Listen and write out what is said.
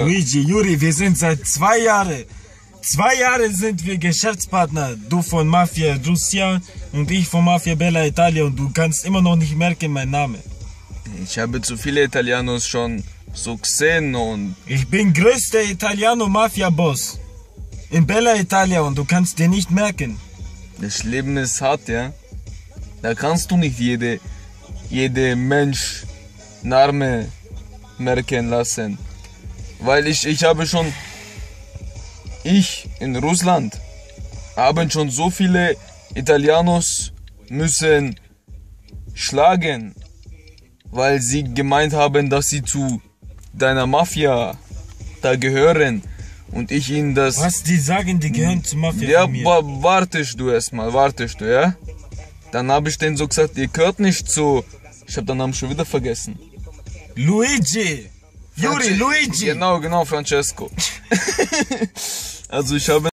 Luigi, Juri, wir sind seit 2 Jahre sind wir Geschäftspartner. Du von Mafia Russia und ich von Mafia Bella Italia und du kannst immer noch nicht merken meinen Namen. Ich habe zu viele Italianos schon so gesehen und... Ich bin größter Italiano-Mafia-Boss in Bella Italia und du kannst dir nicht merken. Das Leben ist hart, ja? Da kannst du nicht jede Mensch Name merken lassen. Weil ich in Russland haben schon so viele Italianos müssen schlagen, weil sie gemeint haben, dass sie zu deiner Mafia da gehören und ich ihnen das... Was, die sagen, die gehören zur Mafia Ja, von mir? wartest du, ja? Dann habe ich denen so gesagt, ihr gehört nicht zu... Ich habe den Namen schon wieder vergessen. Luigi! Juri, Luigi! Genau, Francesco. Also ich habe